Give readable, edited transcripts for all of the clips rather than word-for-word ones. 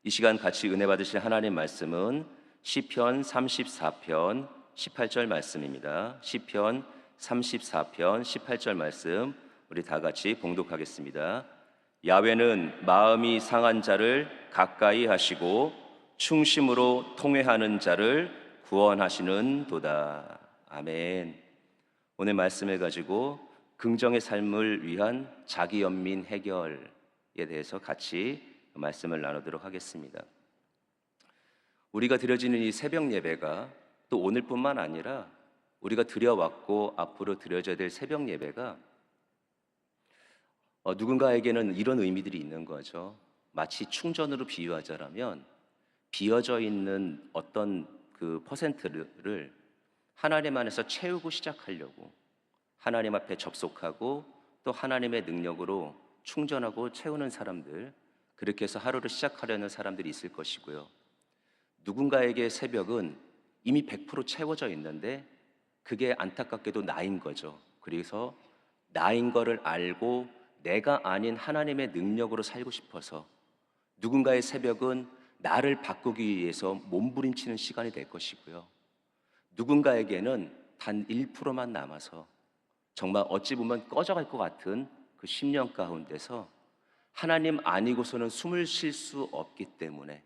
이 시간 같이 은혜 받으실 하나님 말씀은 시편 34편 18절 말씀입니다. 시편 34편 18절 말씀 우리 다 같이 봉독하겠습니다. 야훼는 마음이 상한 자를 가까이 하시고 충심으로 통회하는 자를 구원하시는 도다. 아멘. 오늘 말씀을 가지고 긍정의 삶을 위한 자기 연민 해결에 대해서 같이 말씀을 나누도록 하겠습니다. 우리가 드려지는 이 새벽 예배가 또 오늘뿐만 아니라 우리가 드려왔고 앞으로 드려져야 될 새벽 예배가 누군가에게는 이런 의미들이 있는 거죠. 마치 충전으로 비유하자면 비어져 있는 어떤 그 퍼센트를 하나님 안에서 채우고 시작하려고 하나님 앞에 접속하고 또 하나님의 능력으로 충전하고 채우는 사람들, 그렇게 해서 하루를 시작하려는 사람들이 있을 것이고요. 누군가에게 새벽은 이미 100% 채워져 있는데 그게 안타깝게도 나인 거죠. 그래서 나인 거를 알고 내가 아닌 하나님의 능력으로 살고 싶어서 누군가의 새벽은 나를 바꾸기 위해서 몸부림치는 시간이 될 것이고요. 누군가에게는 단 1%만 남아서 정말 어찌 보면 꺼져갈 것 같은 그 10년 가운데서 하나님 아니고서는 숨을 쉴 수 없기 때문에,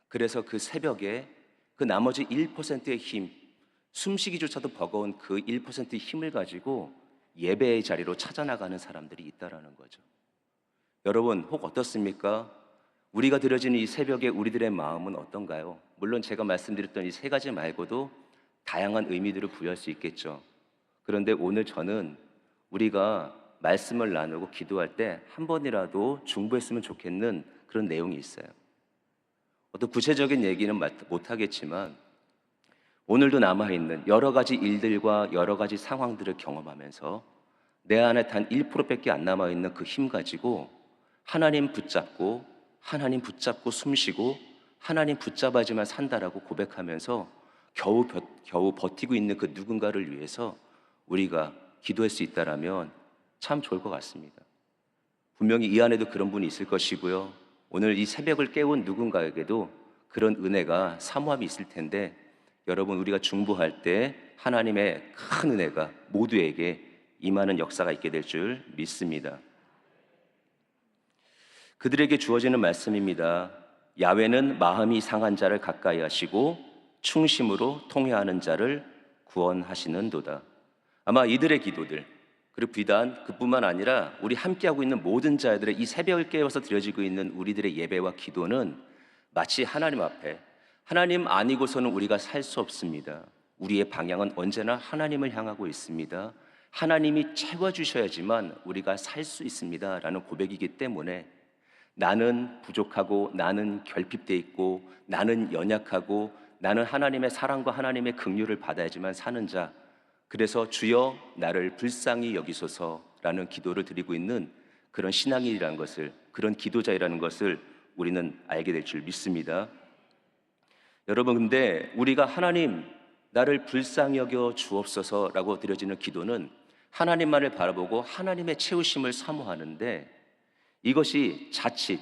그래서 그 새벽에 그 나머지 1%의 힘, 숨쉬기조차도 버거운 그 1%의 힘을 가지고 예배의 자리로 찾아나가는 사람들이 있다라는 거죠. 여러분, 혹 어떻습니까? 우리가 드려지는 이 새벽에 우리들의 마음은 어떤가요? 물론 제가 말씀드렸던 이 세 가지 말고도 다양한 의미들을 부여할 수 있겠죠. 그런데 오늘 저는 우리가 말씀을 나누고 기도할 때 한 번이라도 중보했으면 좋겠는 그런 내용이 있어요. 어떤 구체적인 얘기는 못하겠지만 오늘도 남아있는 여러 가지 일들과 여러 가지 상황들을 경험하면서 내 안에 단 1%밖에 안 남아있는 그 힘 가지고 하나님 붙잡고 숨쉬고 하나님 붙잡아야지만 산다라고 고백하면서 겨우 버티고 있는 그 누군가를 위해서 우리가 기도할 수 있다라면 참 좋을 것 같습니다. 분명히 이 안에도 그런 분이 있을 것이고요. 오늘 이 새벽을 깨운 누군가에게도 그런 은혜가 사모함이 있을 텐데, 여러분, 우리가 중보할 때 하나님의 큰 은혜가 모두에게 임하는 역사가 있게 될 줄 믿습니다. 그들에게 주어지는 말씀입니다. 야훼는 마음이 상한 자를 가까이 하시고 충심으로 통회하는 자를 구원하시는도다. 아마 이들의 기도들, 그리고 비단 그뿐만 아니라 우리 함께하고 있는 모든 자들의 이 새벽을 깨워서 드려지고 있는 우리들의 예배와 기도는 마치 하나님 앞에, 하나님 아니고서는 우리가 살 수 없습니다. 우리의 방향은 언제나 하나님을 향하고 있습니다. 하나님이 채워주셔야지만 우리가 살 수 있습니다 라는 고백이기 때문에, 나는 부족하고 나는 결핍돼 있고 나는 연약하고 나는 하나님의 사랑과 하나님의 긍휼을 받아야지만 사는 자, 그래서 주여 나를 불쌍히 여기소서라는 기도를 드리고 있는 그런 신앙인이라는 것을, 그런 기도자이라는 것을 우리는 알게 될 줄 믿습니다. 여러분, 근데 우리가 하나님 나를 불쌍히 여겨 주옵소서라고 드려지는 기도는 하나님만을 바라보고 하나님의 채우심을 사모하는데, 이것이 자칫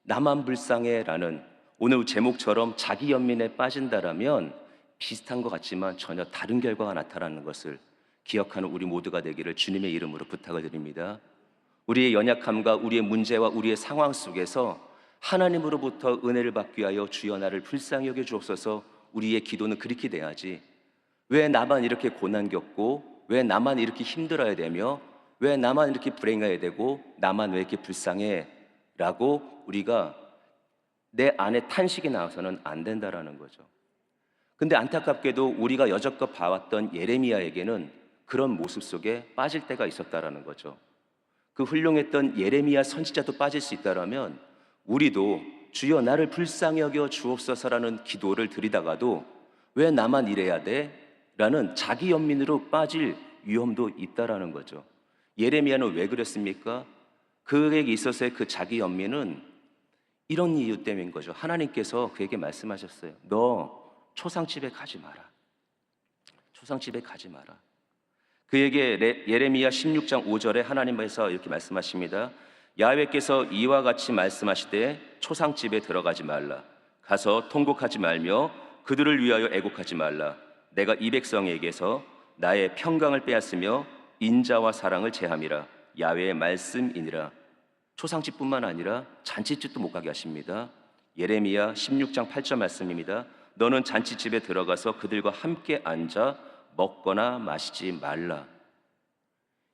나만 불쌍해라는 오늘 제목처럼 자기 연민에 빠진다라면 비슷한 것 같지만 전혀 다른 결과가 나타나는 것을 기억하는 우리 모두가 되기를 주님의 이름으로 부탁을 드립니다. 우리의 연약함과 우리의 문제와 우리의 상황 속에서 하나님으로부터 은혜를 받기 위하여 주여 나를 불쌍히 여겨 주옵소서, 우리의 기도는 그렇게 돼야지, 왜 나만 이렇게 고난 겪고 왜 나만 이렇게 힘들어야 되며 왜 나만 이렇게 불행해야 되고 나만 왜 이렇게 불쌍해 라고 우리가 내 안에 탄식이 나와서는 안 된다라는 거죠. 근데 안타깝게도 우리가 여적껏 봐왔던 예레미야에게는 그런 모습 속에 빠질 때가 있었다라는 거죠. 그 훌륭했던 예레미야 선지자도 빠질 수 있다라면 우리도 주여 나를 불쌍히 여겨 주옵소서라는 기도를 드리다가도 왜 나만 이래야 돼? 라는 자기 연민으로 빠질 위험도 있다라는 거죠. 예레미야는 왜 그랬습니까? 그에게 있어서의 그 자기 연민은 이런 이유 때문인 거죠. 하나님께서 그에게 말씀하셨어요. 너 초상집에 가지 마라. 초상집에 가지 마라. 그에게 예레미야 16장 5절에 하나님께서 이렇게 말씀하십니다. 야훼께서 이와 같이 말씀하시되 초상집에 들어가지 말라. 가서 통곡하지 말며 그들을 위하여 애곡하지 말라. 내가 이 백성에게서 나의 평강을 빼앗으며 인자와 사랑을 제함이라. 야훼의 말씀이니라. 초상집뿐만 아니라 잔치집도 못 가게 하십니다. 예레미야 16장 8절 말씀입니다. 너는 잔치집에 들어가서 그들과 함께 앉아 먹거나 마시지 말라.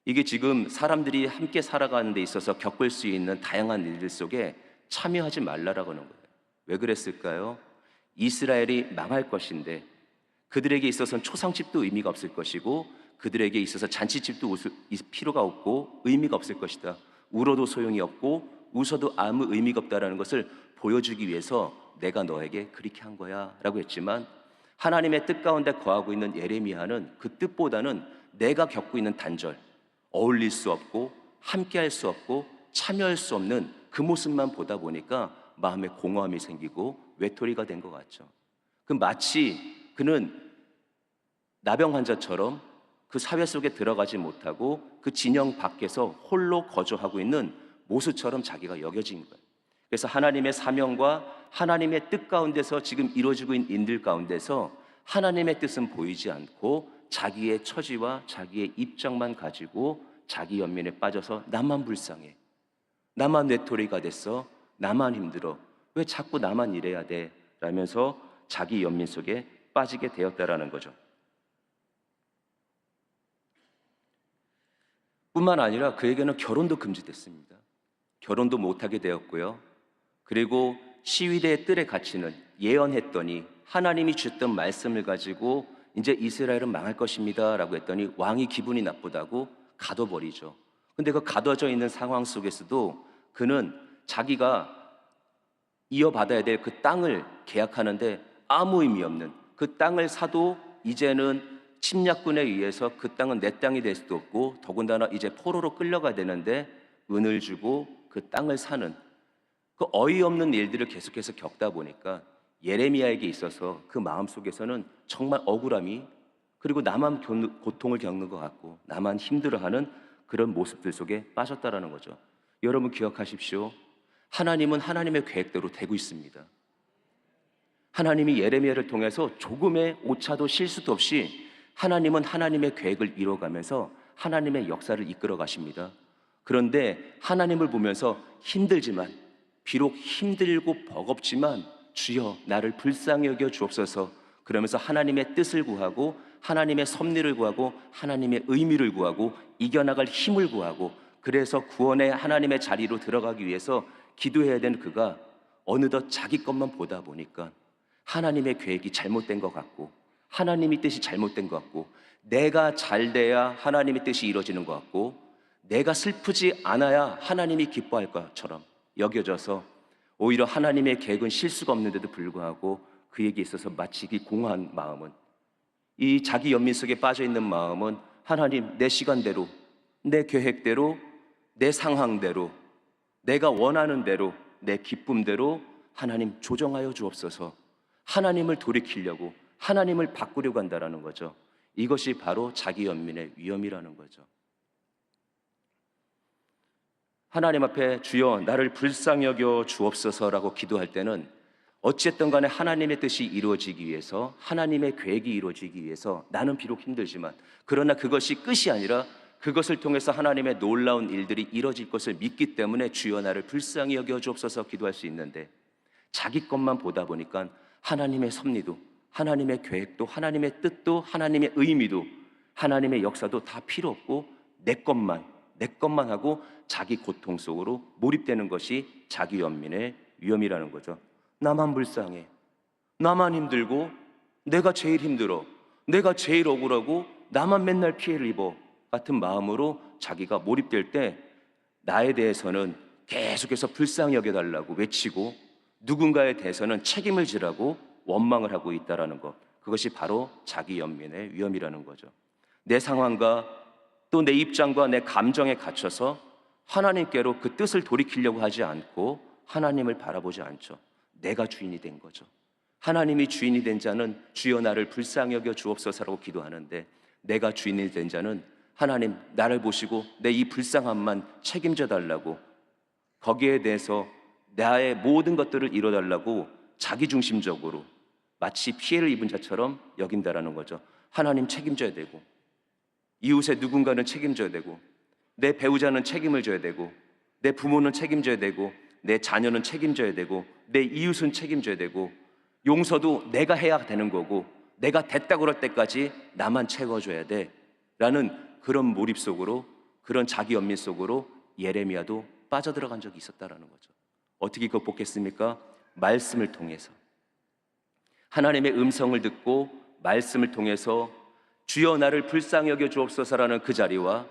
이게 지금 사람들이 함께 살아가는 데 있어서 겪을 수 있는 다양한 일들 속에 참여하지 말라라고 하는 거예요. 왜 그랬을까요? 이스라엘이 망할 것인데 그들에게 있어서는 초상집도 의미가 없을 것이고 그들에게 있어서 잔치집도 필요가 없고 의미가 없을 것이다. 울어도 소용이 없고 웃어도 아무 의미가 없다라는 것을 보여주기 위해서 내가 너에게 그렇게 한 거야 라고 했지만, 하나님의 뜻 가운데 거하고 있는 예레미야는 그 뜻보다는 내가 겪고 있는 단절, 어울릴 수 없고 함께할 수 없고 참여할 수 없는 그 모습만 보다 보니까 마음에 공허함이 생기고 외톨이가 된 것 같죠. 그 마치 그는 나병 환자처럼 그 사회 속에 들어가지 못하고 그 진영 밖에서 홀로 거주하고 있는 모습처럼 자기가 여겨진 거예요. 그래서 하나님의 사명과 하나님의 뜻 가운데서 지금 이루어지고 있는 인들 가운데서 하나님의 뜻은 보이지 않고 자기의 처지와 자기의 입장만 가지고 자기 연민에 빠져서 나만 불쌍해, 나만 외톨이가 됐어, 나만 힘들어, 왜 자꾸 나만 이래야 돼? 라면서 자기 연민 속에 빠지게 되었다라는 거죠. 뿐만 아니라 그에게는 결혼도 금지됐습니다. 결혼도 못하게 되었고요. 그리고 시위대의 뜰에 갇히는, 예언했더니 하나님이 주셨던 말씀을 가지고 이제 이스라엘은 망할 것입니다 라고 했더니 왕이 기분이 나쁘다고 가둬버리죠. 근데 그 가둬져 있는 상황 속에서도 그는 자기가 이어받아야 될 그 땅을 계약하는데 아무 의미 없는, 그 땅을 사도 이제는 침략군에 의해서 그 땅은 내 땅이 될 수도 없고 더군다나 이제 포로로 끌려가야 되는데 은을 주고 그 땅을 사는 그 어이없는 일들을 계속해서 겪다 보니까 예레미야에게 있어서 그 마음속에서는 정말 억울함이, 그리고 나만 고통을 겪는 것 같고 나만 힘들어하는 그런 모습들 속에 빠졌다라는 거죠. 여러분 기억하십시오. 하나님은 하나님의 계획대로 되고 있습니다. 하나님이 예레미야를 통해서 조금의 오차도 실수도 없이 하나님은 하나님의 계획을 이뤄가면서 하나님의 역사를 이끌어 가십니다. 그런데 하나님을 보면서 힘들지만, 비록 힘들고 버겁지만 주여 나를 불쌍히 여겨 주옵소서 그러면서 하나님의 뜻을 구하고 하나님의 섭리를 구하고 하나님의 의미를 구하고 이겨나갈 힘을 구하고, 그래서 구원의 하나님의 자리로 들어가기 위해서 기도해야 되는 그가 어느덧 자기 것만 보다 보니까 하나님의 계획이 잘못된 것 같고 하나님의 뜻이 잘못된 것 같고 내가 잘 돼야 하나님의 뜻이 이루어지는 것 같고 내가 슬프지 않아야 하나님이 기뻐할 것처럼 여겨져서 오히려 하나님의 계획은 실수가 없는데도 불구하고 그에게 있어서 마치 이 공허한 마음은, 이 자기 연민 속에 빠져있는 마음은 하나님 내 시간대로, 내 계획대로, 내 상황대로, 내가 원하는 대로, 내 기쁨대로 하나님 조정하여 주옵소서, 하나님을 돌이키려고 하나님을 바꾸려고 한다는 거죠. 이것이 바로 자기 연민의 위험이라는 거죠. 하나님 앞에 주여 나를 불쌍히 여겨 주옵소서라고 기도할 때는 어쨌든 간에 하나님의 뜻이 이루어지기 위해서, 하나님의 계획이 이루어지기 위해서 나는 비록 힘들지만, 그러나 그것이 끝이 아니라 그것을 통해서 하나님의 놀라운 일들이 이루어질 것을 믿기 때문에 주여 나를 불쌍히 여겨 주옵소서 기도할 수 있는데, 자기 것만 보다 보니까 하나님의 섭리도, 하나님의 계획도, 하나님의 뜻도, 하나님의 의미도, 하나님의 역사도 다 필요 없고 내 것만 하고 자기 고통 속으로 몰입되는 것이 자기 연민의 위험이라는 거죠. 나만 불쌍해, 나만 힘들고 내가 제일 힘들어, 내가 제일 억울하고 나만 맨날 피해를 입어 같은 마음으로 자기가 몰입될 때 나에 대해서는 계속해서 불쌍히 여겨달라고 외치고 누군가에 대해서는 책임을 지라고 원망을 하고 있다는 것, 그것이 바로 자기 연민의 위험이라는 거죠. 내 상황과 또 내 입장과 내 감정에 갇혀서 하나님께로 그 뜻을 돌이키려고 하지 않고 하나님을 바라보지 않죠. 내가 주인이 된 거죠. 하나님이 주인이 된 자는 주여 나를 불쌍히 여겨 주옵소서라고 기도하는데, 내가 주인이 된 자는 하나님 나를 보시고 내 이 불쌍함만 책임져 달라고 거기에 대해서 나의 모든 것들을 이뤄달라고 자기중심적으로 마치 피해를 입은 자처럼 여긴다라는 거죠. 하나님 책임져야 되고, 이웃의 누군가는 책임져야 되고, 내 배우자는 책임을 져야 되고, 내 부모는 책임져야 되고, 내 자녀는 책임져야 되고, 내 이웃은 책임져야 되고, 용서도 내가 해야 되는 거고, 내가 됐다 그럴 때까지 나만 채워줘야 돼 라는 그런 몰입 속으로, 그런 자기 연민 속으로 예레미야도 빠져들어간 적이 있었다라는 거죠. 어떻게 극복했습니까? 말씀을 통해서, 하나님의 음성을 듣고 말씀을 통해서 주여 나를 불쌍히 여겨 주옵소서라는 그 자리와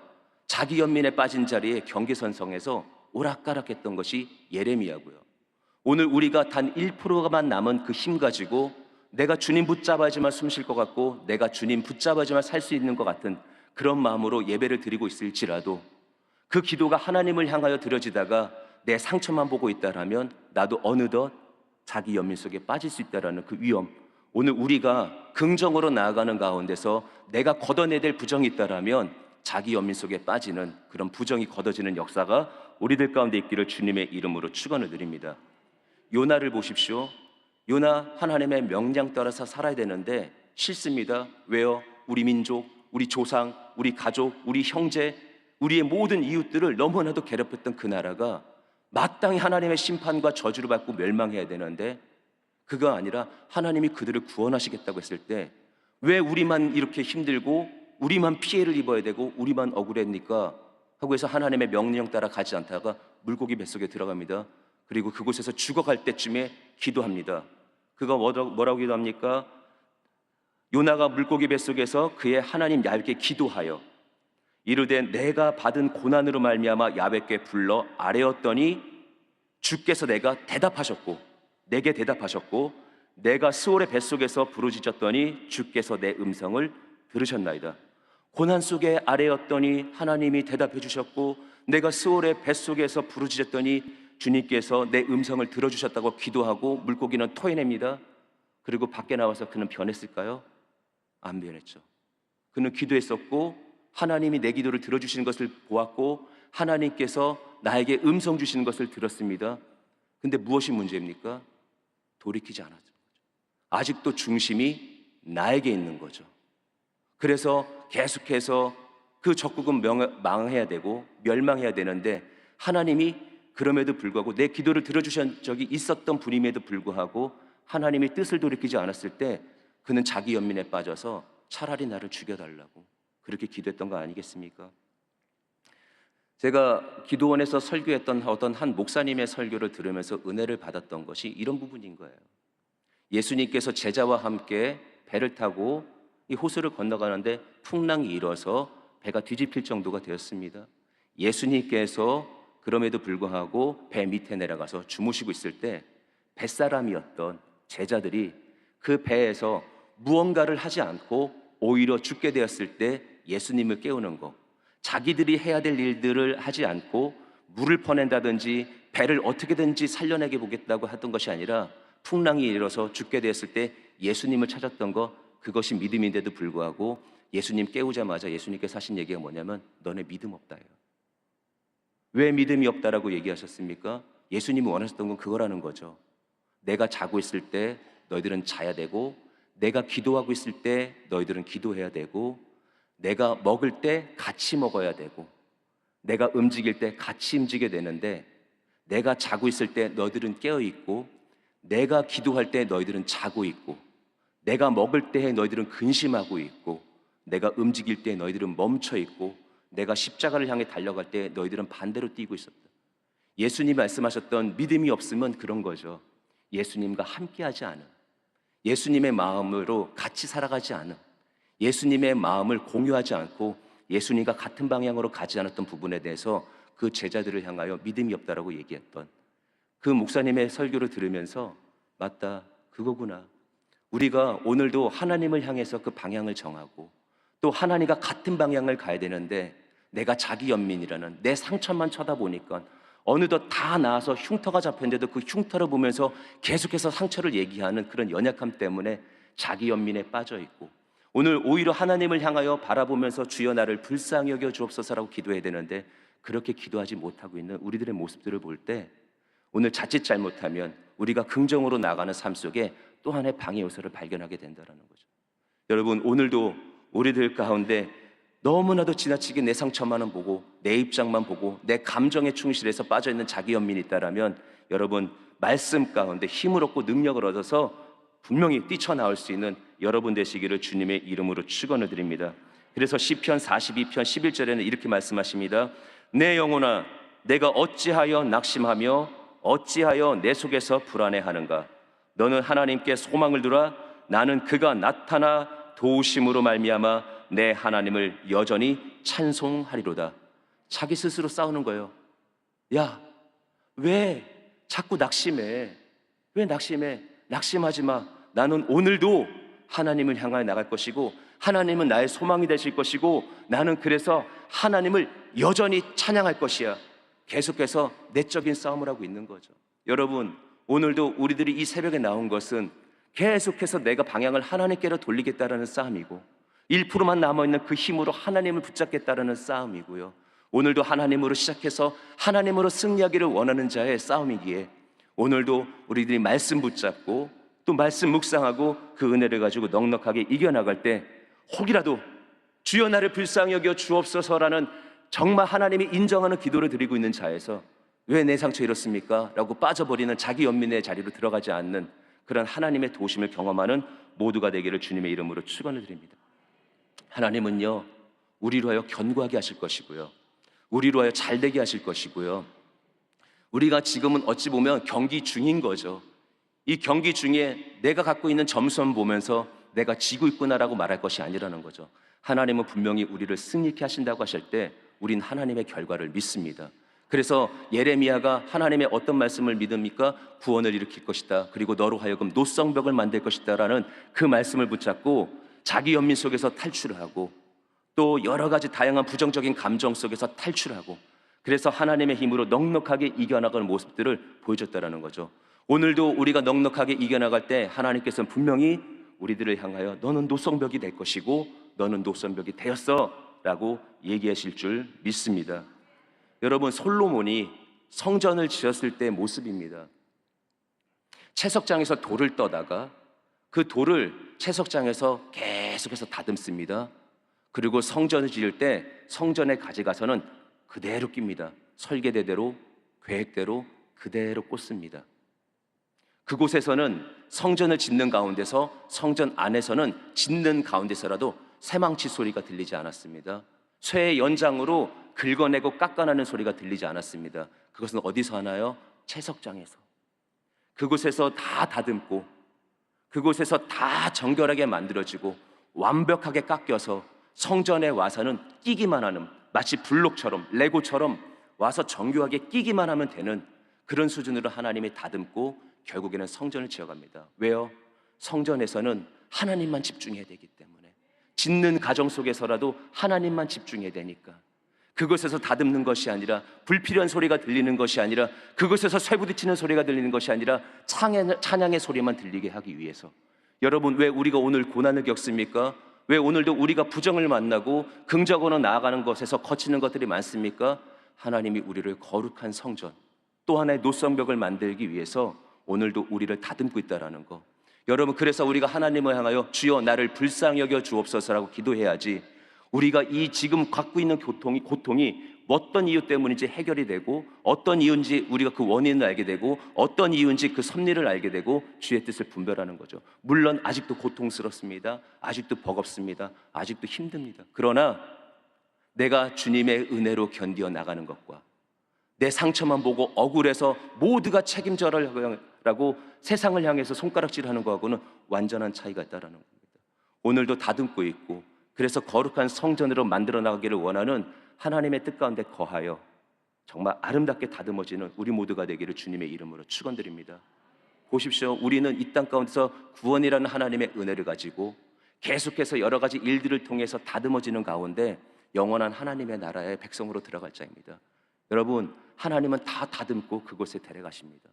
자기 연민에 빠진 자리에 경계선성에서 오락가락했던 것이 예레미야고요. 오늘 우리가 단 1%만 남은 그 힘 가지고 내가 주님 붙잡아야지만 숨 쉴 것 같고, 내가 주님 붙잡아야지만 살 수 있는 것 같은 그런 마음으로 예배를 드리고 있을지라도, 그 기도가 하나님을 향하여 드려지다가 내 상처만 보고 있다라면 나도 어느덧 자기 연민 속에 빠질 수 있다라는 그 위험, 오늘 우리가 긍정으로 나아가는 가운데서 내가 걷어내야 될 부정이 있다라면 자기 연민 속에 빠지는 그런 부정이 걷어지는 역사가 우리들 가운데 있기를 주님의 이름으로 축원을 드립니다. 요나를 보십시오. 요나 하나님의 명령 따라서 살아야 되는데 싫습니다. 왜요? 우리 민족, 우리 조상, 우리 가족, 우리 형제, 우리의 모든 이웃들을 너무나도 괴롭혔던 그 나라가 마땅히 하나님의 심판과 저주를 받고 멸망해야 되는데, 그거 아니라 하나님이 그들을 구원하시겠다고 했을 때 왜 우리만 이렇게 힘들고 우리만 피해를 입어야 되고 우리만 억울합니까? 하고 해서 하나님의 명령 따라 가지 않다가 물고기 뱃속에 들어갑니다. 그리고 그곳에서 죽어갈 때쯤에 기도합니다. 그가 뭐라고 기도합니까? 요나가 물고기 뱃속에서 그의 하나님 야훼께 기도하여 이르되 내가 받은 고난으로 말미암아 야훼께 불러 아뢰었더니 주께서 내게 대답하셨고 내가 스올의 뱃속에서 부르짖었더니 주께서 내 음성을 들으셨나이다. 고난 속에 아뢰었더니 하나님이 대답해 주셨고, 내가 스올의 뱃속에서 부르짖었더니 주님께서 내 음성을 들어주셨다고 기도하고 물고기는 토해냅니다. 그리고 밖에 나와서 그는 변했을까요? 안 변했죠. 그는 기도했었고 하나님이 내 기도를 들어주시는 것을 보았고 하나님께서 나에게 음성 주시는 것을 들었습니다. 근데 무엇이 문제입니까? 돌이키지 않았죠. 아직도 중심이 나에게 있는 거죠. 그래서 계속해서 그 적국은 망해야 되고 멸망해야 되는데, 하나님이 그럼에도 불구하고 내 기도를 들어주신 적이 있었던 분임에도 불구하고 하나님이 뜻을 돌이키지 않았을 때 그는 자기 연민에 빠져서 차라리 나를 죽여달라고 그렇게 기도했던 거 아니겠습니까? 제가 기도원에서 설교했던 어떤 한 목사님의 설교를 들으면서 은혜를 받았던 것이 이런 부분인 거예요. 예수님께서 제자와 함께 배를 타고 이 호수를 건너가는데 풍랑이 일어서 배가 뒤집힐 정도가 되었습니다. 예수님께서 그럼에도 불구하고 배 밑에 내려가서 주무시고 있을 때 뱃사람이었던 제자들이 그 배에서 무언가를 하지 않고 오히려 죽게 되었을 때 예수님을 깨우는 것, 자기들이 해야 될 일들을 하지 않고 물을 퍼낸다든지 배를 어떻게든지 살려내게 보겠다고 하던 것이 아니라 풍랑이 일어서 죽게 되었을 때 예수님을 찾았던 것, 그것이 믿음인데도 불구하고 예수님 깨우자마자 예수님께서 하신 얘기가 뭐냐면 너네 믿음 없다예요. 왜 믿음이 없다라고 얘기하셨습니까? 예수님이 원하셨던 건 그거라는 거죠. 내가 자고 있을 때 너희들은 자야 되고, 내가 기도하고 있을 때 너희들은 기도해야 되고, 내가 먹을 때 같이 먹어야 되고, 내가 움직일 때 같이 움직여야 되는데, 내가 자고 있을 때 너희들은 깨어 있고, 내가 기도할 때 너희들은 자고 있고, 내가 먹을 때 너희들은 근심하고 있고, 내가 움직일 때 너희들은 멈춰 있고, 내가 십자가를 향해 달려갈 때 너희들은 반대로 뛰고 있었다. 예수님이 말씀하셨던 믿음이 없으면 그런 거죠. 예수님과 함께하지 않음, 예수님의 마음으로 같이 살아가지 않음, 예수님의 마음을 공유하지 않고 예수님과 같은 방향으로 가지 않았던 부분에 대해서 그 제자들을 향하여 믿음이 없다라고 얘기했던 그 목사님의 설교를 들으면서 맞다, 그거구나. 우리가 오늘도 하나님을 향해서 그 방향을 정하고 또 하나님과 같은 방향을 가야 되는데, 내가 자기 연민이라는 내 상처만 쳐다보니까 어느덧 다 나아서 흉터가 잡혔는데도 그 흉터를 보면서 계속해서 상처를 얘기하는 그런 연약함 때문에 자기 연민에 빠져 있고, 오늘 오히려 하나님을 향하여 바라보면서 주여 나를 불쌍히 여겨 주옵소서라고 기도해야 되는데 그렇게 기도하지 못하고 있는 우리들의 모습들을 볼 때 오늘 자칫 잘못하면 우리가 긍정으로 나가는 삶 속에 또 하나의 방해 요소를 발견하게 된다는 거죠. 여러분, 오늘도 우리들 가운데 너무나도 지나치게 내 상처만은 보고 내 입장만 보고 내 감정에 충실해서 빠져있는 자기 연민이 있다라면 여러분, 말씀 가운데 힘을 얻고 능력을 얻어서 분명히 뛰쳐나올 수 있는 여러분 되시기를 주님의 이름으로 축원을 드립니다. 그래서 시편 42편 11절에는 이렇게 말씀하십니다. 내 영혼아, 내가 어찌하여 낙심하며 어찌하여 내 속에서 불안해하는가? 너는 하나님께 소망을 두라. 나는 그가 나타나 도우심으로 말미암아 내 하나님을 여전히 찬송하리로다. 자기 스스로 싸우는 거예요. 야, 왜 자꾸 낙심해? 왜 낙심해? 낙심하지 마. 나는 오늘도 하나님을 향하여 나갈 것이고 하나님은 나의 소망이 되실 것이고 나는 그래서 하나님을 여전히 찬양할 것이야. 계속해서 내적인 싸움을 하고 있는 거죠. 여러분, 오늘도 우리들이 이 새벽에 나온 것은 계속해서 내가 방향을 하나님께로 돌리겠다라는 싸움이고 1%만 남아있는 그 힘으로 하나님을 붙잡겠다라는 싸움이고요. 오늘도 하나님으로 시작해서 하나님으로 승리하기를 원하는 자의 싸움이기에 오늘도 우리들이 말씀 붙잡고 또 말씀 묵상하고 그 은혜를 가지고 넉넉하게 이겨나갈 때 혹이라도 주여 나를 불쌍히 여겨 주옵소서라는 정말 하나님이 인정하는 기도를 드리고 있는 자에서 왜 내 상처 이렇습니까? 라고 빠져버리는 자기 연민의 자리로 들어가지 않는 그런 하나님의 도우심을 경험하는 모두가 되기를 주님의 이름으로 축원을 드립니다. 하나님은요, 우리로 하여 견고하게 하실 것이고요, 우리로 하여 잘되게 하실 것이고요, 우리가 지금은 어찌 보면 경기 중인 거죠. 이 경기 중에 내가 갖고 있는 점수만 보면서 내가 지고 있구나라고 말할 것이 아니라는 거죠. 하나님은 분명히 우리를 승리케 하신다고 하실 때 우린 하나님의 결과를 믿습니다. 그래서 예레미야가 하나님의 어떤 말씀을 믿습니까? 구원을 일으킬 것이다, 그리고 너로 하여금 노성벽을 만들 것이다 라는 그 말씀을 붙잡고 자기 연민 속에서 탈출을 하고 또 여러 가지 다양한 부정적인 감정 속에서 탈출하고 그래서 하나님의 힘으로 넉넉하게 이겨나가는 모습들을 보여줬다라는 거죠. 오늘도 우리가 넉넉하게 이겨나갈 때 하나님께서는 분명히 우리들을 향하여 너는 노성벽이 될 것이고 너는 노성벽이 되었어 라고 얘기하실 줄 믿습니다. 여러분, 솔로몬이 성전을 지었을 때의 모습입니다. 채석장에서 돌을 떠다가 그 돌을 채석장에서 계속해서 다듬습니다. 그리고 성전을 지을 때 성전에 가져가서는 그대로 낍니다. 설계대로 계획대로 그대로 꽂습니다. 그곳에서는 성전을 짓는 가운데서 성전 안에서는 짓는 가운데서라도 새망치 소리가 들리지 않았습니다. 쇠의 연장으로 긁어내고 깎아내는 소리가 들리지 않았습니다. 그것은 어디서 하나요? 채석장에서. 그곳에서 다 다듬고 그곳에서 다 정결하게 만들어지고 완벽하게 깎여서 성전에 와서는 끼기만 하는, 마치 블록처럼 레고처럼 와서 정교하게 끼기만 하면 되는 그런 수준으로 하나님이 다듬고 결국에는 성전을 지어갑니다. 왜요? 성전에서는 하나님만 집중해야 되기 때문에, 짓는 가정 속에서라도 하나님만 집중해야 되니까, 그곳에서 다듬는 것이 아니라 불필요한 소리가 들리는 것이 아니라 그곳에서 쇠부딪히는 소리가 들리는 것이 아니라 찬양의 소리만 들리게 하기 위해서. 여러분, 왜 우리가 오늘 고난을 겪습니까? 왜 오늘도 우리가 부정을 만나고 긍정으로 나아가는 것에서 거치는 것들이 많습니까? 하나님이 우리를 거룩한 성전, 또 하나의 노성벽을 만들기 위해서 오늘도 우리를 다듬고 있다는 거. 여러분, 그래서 우리가 하나님을 향하여 주여 나를 불쌍히 여겨 주옵소서라고 기도해야지, 우리가 이 지금 갖고 있는 고통이 어떤 이유 때문인지 해결이 되고, 어떤 이유인지 우리가 그 원인을 알게 되고, 어떤 이유인지 그 섭리를 알게 되고 주의 뜻을 분별하는 거죠. 물론 아직도 고통스럽습니다. 아직도 버겁습니다. 아직도 힘듭니다. 그러나 내가 주님의 은혜로 견디어 나가는 것과 내 상처만 보고 억울해서 모두가 책임져라고 세상을 향해서 손가락질하는 것하고는 완전한 차이가 있다는 겁니다. 오늘도 다듬고 있고, 그래서 거룩한 성전으로 만들어 나가기를 원하는 하나님의 뜻 가운데 거하여 정말 아름답게 다듬어지는 우리 모두가 되기를 주님의 이름으로 축원드립니다. 보십시오, 우리는 이 땅 가운데서 구원이라는 하나님의 은혜를 가지고 계속해서 여러 가지 일들을 통해서 다듬어지는 가운데 영원한 하나님의 나라의 백성으로 들어갈 자입니다. 여러분, 하나님은 다 다듬고 그곳에 데려가십니다.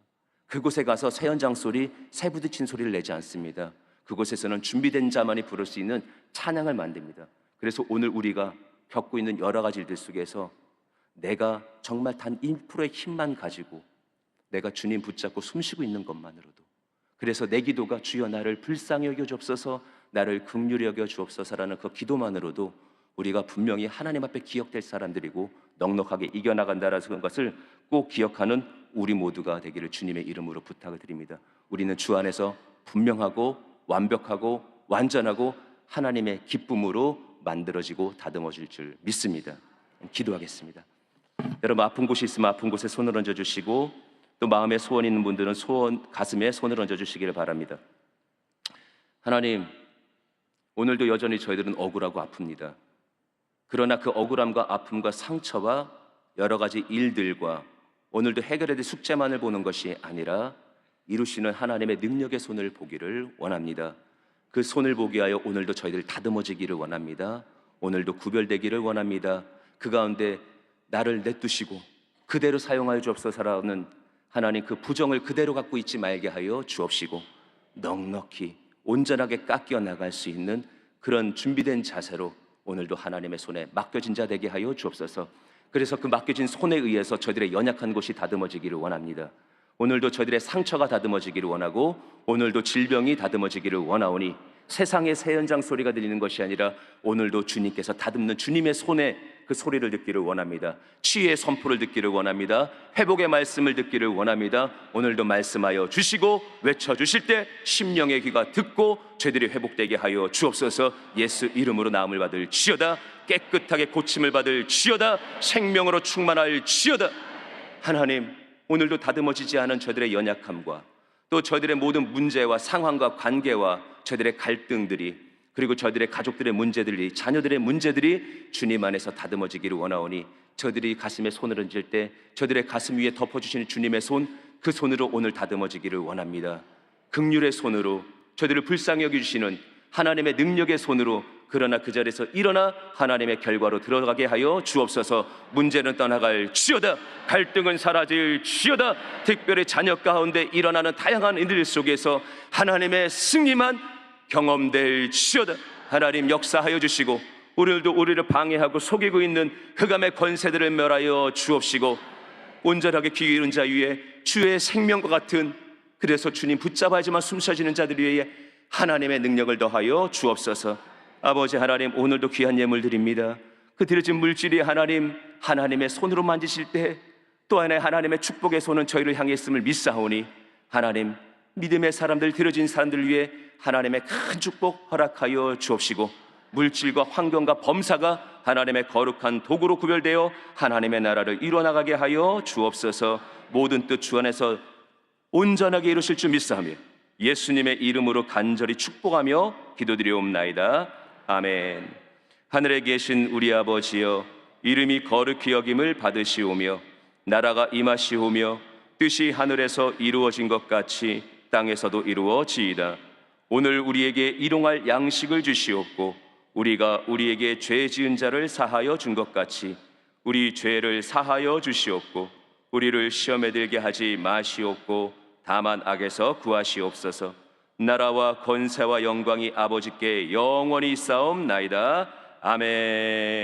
그곳에 가서 새 연장 소리, 새 부딪힌 소리를 내지 않습니다. 그곳에서는 준비된 자만이 부를 수 있는 찬양을 만듭니다. 그래서 오늘 우리가 겪고 있는 여러 가지 일들 속에서 내가 정말 단 1%의 힘만 가지고 내가 주님 붙잡고 숨쉬고 있는 것만으로도, 그래서 내 기도가 주여 나를 불쌍히 여겨 주옵소서, 나를 긍휼히 여겨 주옵소서라는 그 기도만으로도 우리가 분명히 하나님 앞에 기억될 사람들이고 넉넉하게 이겨나간다라는 것을 꼭 기억하는 우리 모두가 되기를 주님의 이름으로 부탁을 드립니다. 우리는 주 안에서 분명하고 완벽하고 완전하고 하나님의 기쁨으로 만들어지고 다듬어질 줄 믿습니다. 기도하겠습니다. 여러분, 아픈 곳이 있으면 아픈 곳에 손을 얹어 주시고, 또 마음에 소원 있는 분들은 가슴에 손을 얹어 주시기를 바랍니다. 하나님, 오늘도 여전히 저희들은 억울하고 아픕니다. 그러나 그 억울함과 아픔과 상처와 여러 가지 일들과 오늘도 해결해야 될 숙제만을 보는 것이 아니라 이루시는 하나님의 능력의 손을 보기를 원합니다. 그 손을 보게 하여 오늘도 저희들 다듬어지기를 원합니다. 오늘도 구별되기를 원합니다. 그 가운데 나를 내두시고 그대로 사용하여 주옵소서라는 하나님, 그 부정을 그대로 갖고 있지 말게 하여 주옵시고 넉넉히 온전하게 깎여 나갈 수 있는 그런 준비된 자세로 오늘도 하나님의 손에 맡겨진 자 되게 하여 주옵소서. 그래서 그 맡겨진 손에 의해서 저희들의 연약한 곳이 다듬어지기를 원합니다. 오늘도 저희들의 상처가 다듬어지기를 원하고 오늘도 질병이 다듬어지기를 원하오니 세상의 새 현장 소리가 들리는 것이 아니라 오늘도 주님께서 다듬는 주님의 손에 그 소리를 듣기를 원합니다. 치유의 선포를 듣기를 원합니다. 회복의 말씀을 듣기를 원합니다. 오늘도 말씀하여 주시고 외쳐주실 때 심령의 귀가 듣고 저희들이 회복되게 하여 주옵소서. 예수 이름으로 나음을 받을 지어다. 깨끗하게 고침을 받을 지어다. 생명으로 충만할 지어다. 하나님, 오늘도 다듬어지지 않은 저희들의 연약함과 또 저희들의 모든 문제와 상황과 관계와 저희들의 갈등들이, 그리고 저희들의 가족들의 문제들이, 자녀들의 문제들이 주님 안에서 다듬어지기를 원하오니 저희들이 가슴에 손을 얹을 때 저희들의 가슴 위에 덮어주시는 주님의 손, 그 손으로 오늘 다듬어지기를 원합니다. 긍휼의 손으로 저희들을 불쌍히 여겨주시는 하나님의 능력의 손으로, 그러나 그 자리에서 일어나 하나님의 결과로 들어가게 하여 주옵소서. 문제는 떠나갈 지어다. 갈등은 사라질 지어다. 특별히 자녀 가운데 일어나는 다양한 일들 속에서 하나님의 승리만 경험될 지어다. 하나님 역사하여 주시고 오늘도 우리를 방해하고 속이고 있는 흑암의 권세들을 멸하여 주옵시고 온전하게 귀 기울인 자 위에 주의 생명과 같은, 그래서 주님 붙잡아야지만 숨쉬어지는 자들 위에 하나님의 능력을 더하여 주옵소서. 아버지 하나님, 오늘도 귀한 예물 드립니다. 그 드려진 물질이 하나님, 하나님의 손으로 만지실 때 또 하나님의 축복의 손은 저희를 향해 있음을 믿사오니 하나님, 믿음의 사람들, 드려진 사람들 위해 하나님의 큰 축복 허락하여 주옵시고 물질과 환경과 범사가 하나님의 거룩한 도구로 구별되어 하나님의 나라를 이루어나가게 하여 주옵소서. 모든 뜻 주 안에서 온전하게 이루실 줄 믿사오며 예수님의 이름으로 간절히 축복하며 기도드리옵나이다. 아멘. 하늘에 계신 우리 아버지여, 이름이 거룩히 여김을 받으시오며 나라가 임하시오며 뜻이 하늘에서 이루어진 것 같이 땅에서도 이루어지이다. 오늘 우리에게 일용할 양식을 주시옵고 우리가 우리에게 죄 지은 자를 사하여 준 것 같이 우리 죄를 사하여 주시옵고 우리를 시험에 들게 하지 마시옵고 다만 악에서 구하시옵소서. 나라와 권세와 영광이 아버지께 영원히 있사옵나이다. 아멘.